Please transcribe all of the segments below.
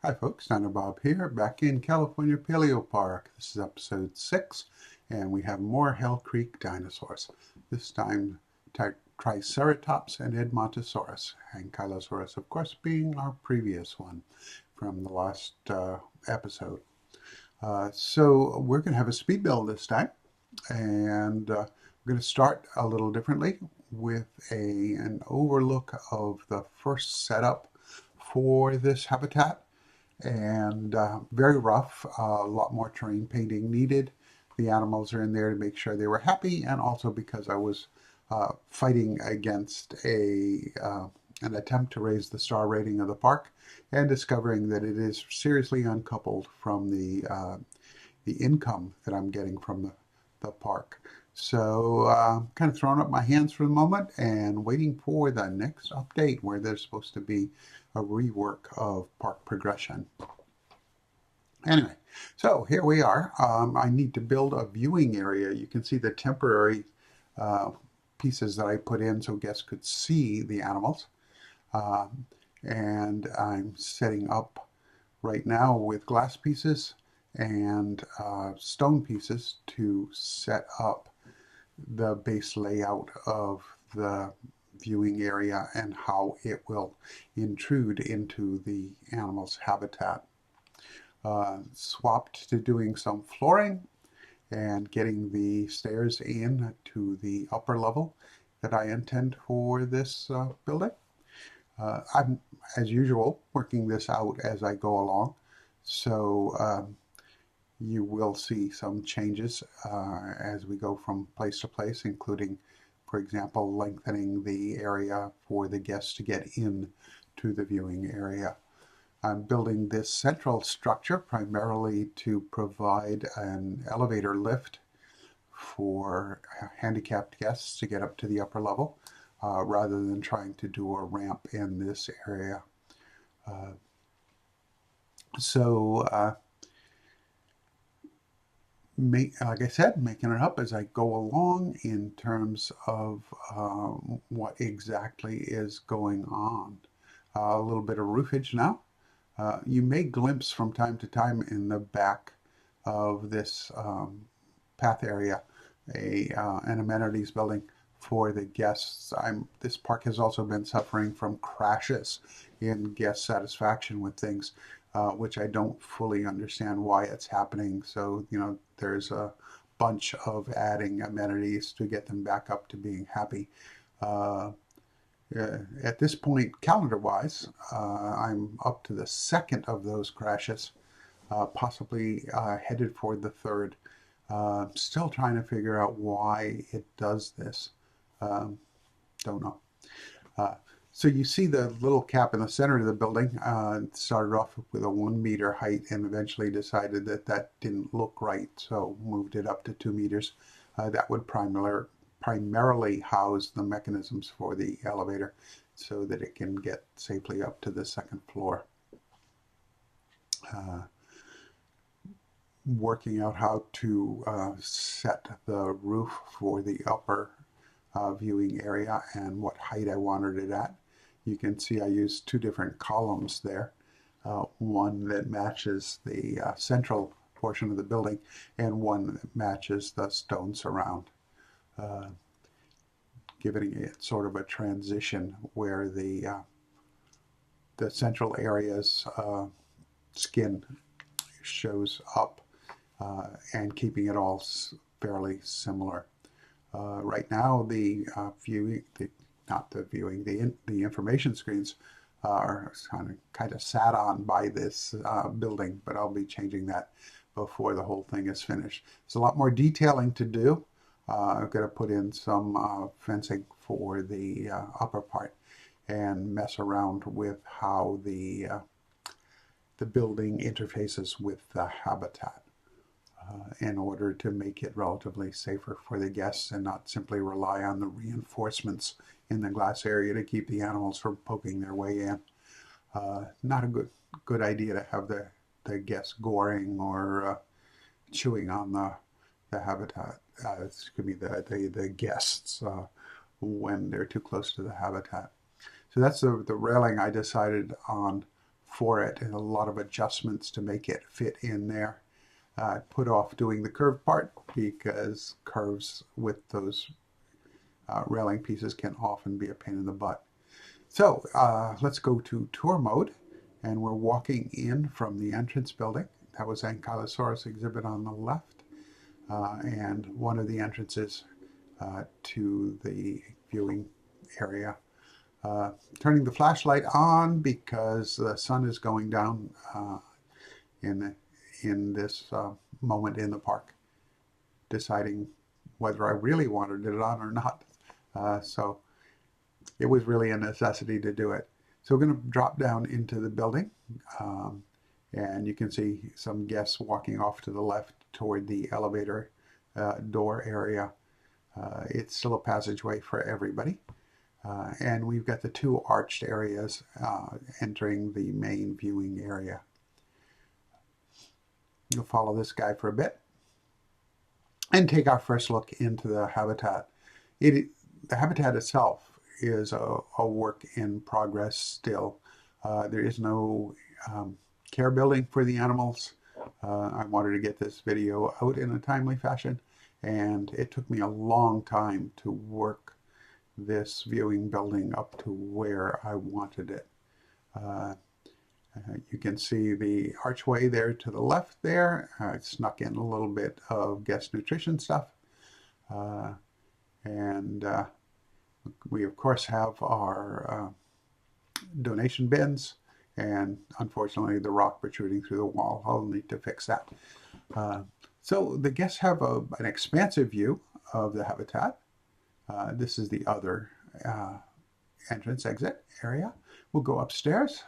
Hi folks, Dino Bob here, back in California Paleopark. This is episode 6, and we have more Hell Creek dinosaurs. This time, Triceratops and Edmontosaurus, and Ankylosaurus, of course, being our previous one from the last episode. So we're going to have a speed build this time, and we're going to start a little differently with an overlook of the first setup for this habitat, and very rough, a lot more terrain painting needed. The animals are in there to make sure they were happy, and also because I was fighting against an attempt to raise the star rating of the park, and discovering that it is seriously uncoupled from the income that I'm getting from the park. So kind of throwing up my hands for the moment and waiting for the next update where there's supposed to be a rework of park progression. Anyway, so here we are. I need to build a viewing area. You can see the temporary uh, pieces that I put in so guests could see the animals. And I'm setting up right now with glass pieces and stone pieces to set up the base layout of the viewing area and how it will intrude into the animal's habitat. Swapped to doing some flooring and getting the stairs in to the upper level that I intend for this building. I'm, as usual, working this out as I go along. So you will see some changes as we go from place to place, including, for example, lengthening the area for the guests to get in to the viewing area. I'm building this central structure primarily to provide an elevator lift for handicapped guests to get up to the upper level, rather than trying to do a ramp in this area. Uh, so like I said, making it up as I go along in terms of what exactly is going on. A little bit of roofage now. You may glimpse from time to time in the back of this path area an amenities building for the guests. This park has also been suffering from crashes in guest satisfaction with things, which I don't fully understand why it's happening. So, there's a bunch of adding amenities to get them back up to being happy. Uh, at this point, calendar-wise, I'm up to the second of those crashes, possibly headed for the third. Still trying to figure out why it does this. Don't know. Uh, so you see the little cap in the center of the building. It started off with a 1 meter height and eventually decided that that didn't look right, so moved it up to 2 meters. That would primarily house the mechanisms for the elevator so that it can get safely up to the second floor. Working out how to set the roof for the upper viewing area and what height I wanted it at. You can see I used two different columns there. One that matches the central portion of the building and one that matches the stone surround. Giving it sort of a transition where the central area's skin shows up, and keeping it all fairly similar. Right now, the information screens are kind of sat on by this building, but I'll be changing that before the whole thing is finished. There's a lot more detailing to do. I've got to put in some fencing for the upper part and mess around with how the building interfaces with the habitat in order to make it relatively safer for the guests and not simply rely on the reinforcements in the glass area to keep the animals from poking their way in. Not a good idea to have the guests goring or chewing on the habitat. This could be the guests when they're too close to the habitat. So that's the railing I decided on for it and a lot of adjustments to make it fit in there. I put off doing the curved part because curves with those railing pieces can often be a pain in the butt. So let's go to tour mode, and we're walking in from the entrance building. That was Ankylosaurus exhibit on the left, and one of the entrances to the viewing area. Turning the flashlight on because the sun is going down in this moment in the park, deciding whether I really wanted it on or not. So it was really a necessity to do it. So we're going to drop down into the building, and you can see some guests walking off to the left toward the elevator door area. It's still a passageway for everybody. And we've got the two arched areas entering the main viewing area. You'll follow this guy for a bit and take our first look into the habitat. The habitat itself is a work in progress still. There is no care building for the animals. I wanted to get this video out in a timely fashion, and it took me a long time to work this viewing building up to where I wanted it. You can see the archway there to the left there. I snuck in a little bit of guest nutrition stuff. And we of course have our donation bins, and unfortunately the rock protruding through the wall. I'll need to fix that. So the guests have an expansive view of the habitat. This is the other entrance exit area. We'll go upstairs,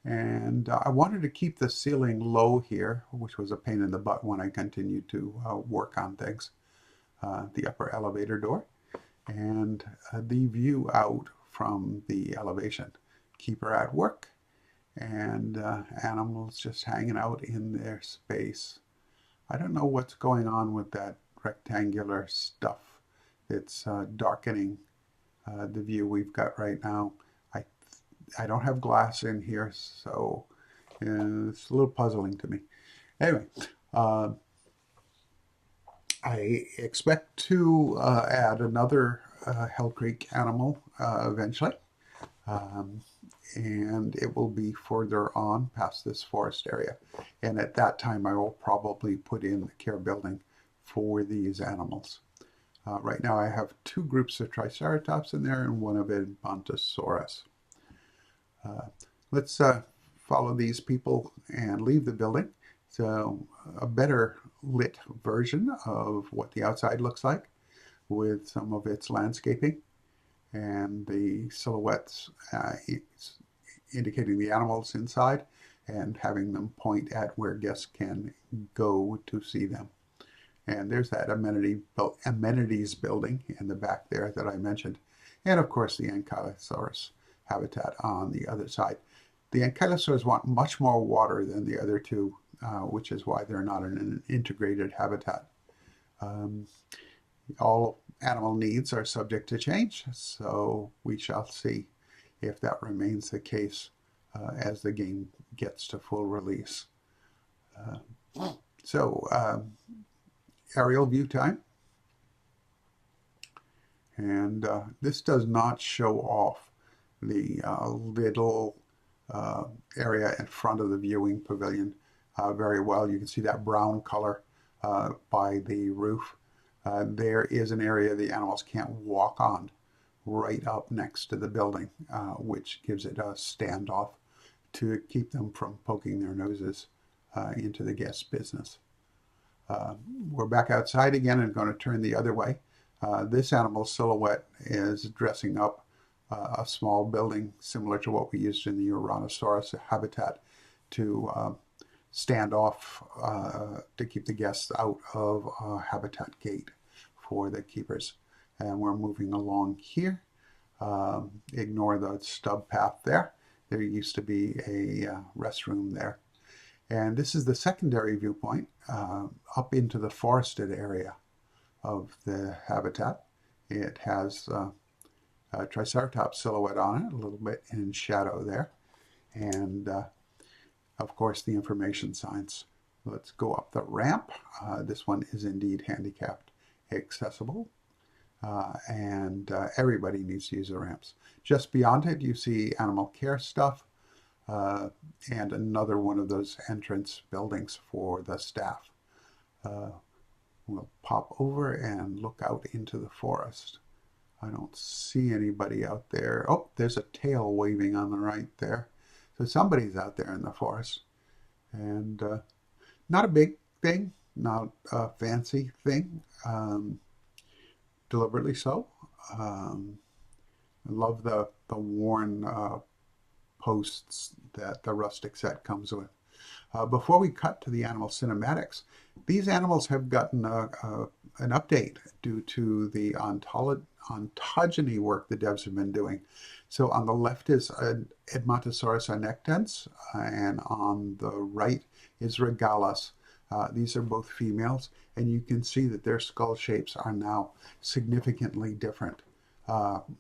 and I wanted to keep the ceiling low here, which was a pain in the butt when I continued to work on things. The upper elevator door, and the view out from the elevation. Keeper at work, and animals just hanging out in their space. I don't know what's going on with that rectangular stuff. It's darkening the view we've got right now. I don't have glass in here, so it's a little puzzling to me. Anyway, I expect to add another Hell Creek animal eventually, and it will be further on past this forest area. And at that time, I will probably put in the care building for these animals. Right now I have two groups of Triceratops in there and one of Edmontosaurus. Let's follow these people and leave the building. So a better lit version of what the outside looks like with some of its landscaping and the silhouettes indicating the animals inside and having them point at where guests can go to see them. And there's that amenities building in the back there that I mentioned. And of course the Ankylosaurus habitat on the other side. The Ankylosaurs want much more water than the other two, which is why they're not in an integrated habitat. All animal needs are subject to change, so we shall see if that remains the case as the game gets to full release. Aerial view time. And this does not show off the little area in front of the viewing pavilion very well. You can see that brown color by the roof. There is an area the animals can't walk on right up next to the building, which gives it a standoff to keep them from poking their noses into the guest's business. We're back outside again and going to turn the other way. This animal silhouette is dressing up a small building similar to what we used in the Tyrannosaurus habitat to stand off to keep the guests out of a habitat gate for the keepers. And we're moving along here. Ignore the stub path there. There used to be a restroom there. And this is the secondary viewpoint up into the forested area of the habitat. It has a Triceratops silhouette on it, a little bit in shadow there. And of course, the information signs. Let's go up the ramp. This one is indeed handicapped accessible, and everybody needs to use the ramps. Just beyond it, you see animal care stuff, and another one of those entrance buildings for the staff. We'll pop over and look out into the forest. I don't see anybody out there. Oh, there's a tail waving on the right there. So somebody's out there in the forest. And not a big thing, not a fancy thing, deliberately so. I love the worn posts that the rustic set comes with. Before we cut to the animal cinematics, these animals have gotten an update due to the ontogeny work the devs have been doing. So on the left is Edmontosaurus arnectens, and on the right is Regalis. These are both females, and you can see that their skull shapes are now significantly different,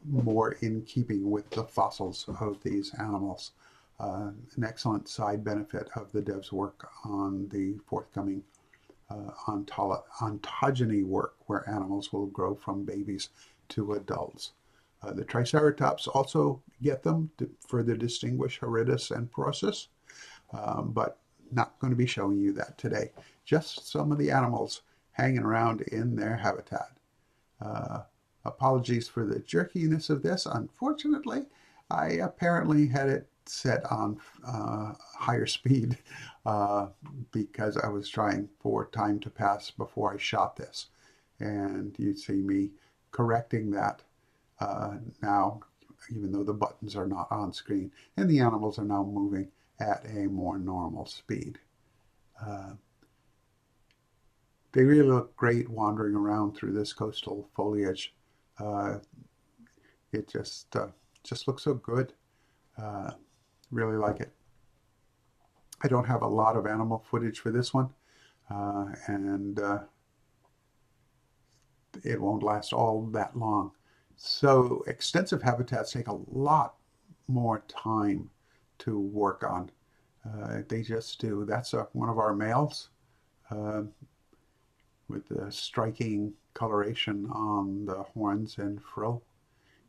more in keeping with the fossils of these animals. An excellent side benefit of the devs' work on the forthcoming ontogeny work, where animals will grow from babies to adults. The Triceratops also get them to further distinguish Horridus and Process, but not going to be showing you that today. Just some of the animals hanging around in their habitat. Apologies for the jerkiness of this. Unfortunately, I apparently had it set on higher speed because I was trying for time to pass before I shot this. And you see me correcting that now, even though the buttons are not on screen, and the animals are now moving at a more normal speed. They really look great wandering around through this coastal foliage. It just looks so good. Really like it. I don't have a lot of animal footage for this one, and it won't last all that long. So extensive habitats take a lot more time to work on. They just do. That's one of our males with the striking coloration on the horns and frill,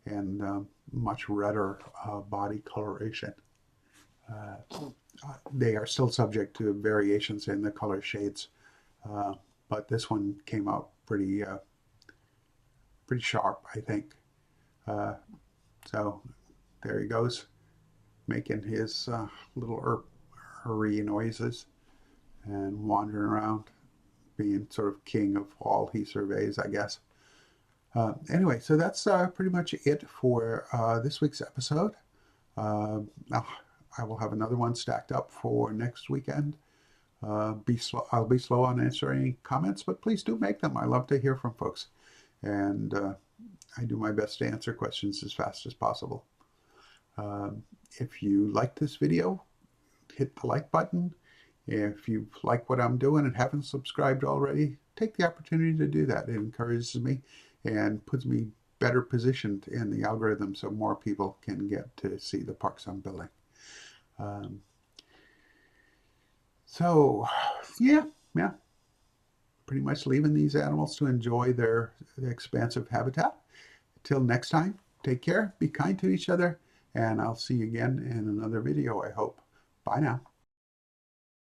and much redder body coloration. They are still subject to variations in the color shades, but this one came out pretty sharp, I think. So there he goes, making his little hurry noises and wandering around, being sort of king of all he surveys, I guess. Anyway, so that's pretty much it for this week's episode. I will have another one stacked up for next weekend. I'll be slow on answering comments, but please do make them. I love to hear from folks, and I do my best to answer questions as fast as possible. If you like this video, hit the like button. If you like what I'm doing and haven't subscribed already, take the opportunity to do that. It encourages me and puts me better positioned in the algorithm so more people can get to see the parks I'm building. So yeah, pretty much leaving these animals to enjoy their expansive habitat. Till next time, take care, be kind to each other, and I'll see you again in another video, I hope. Bye now.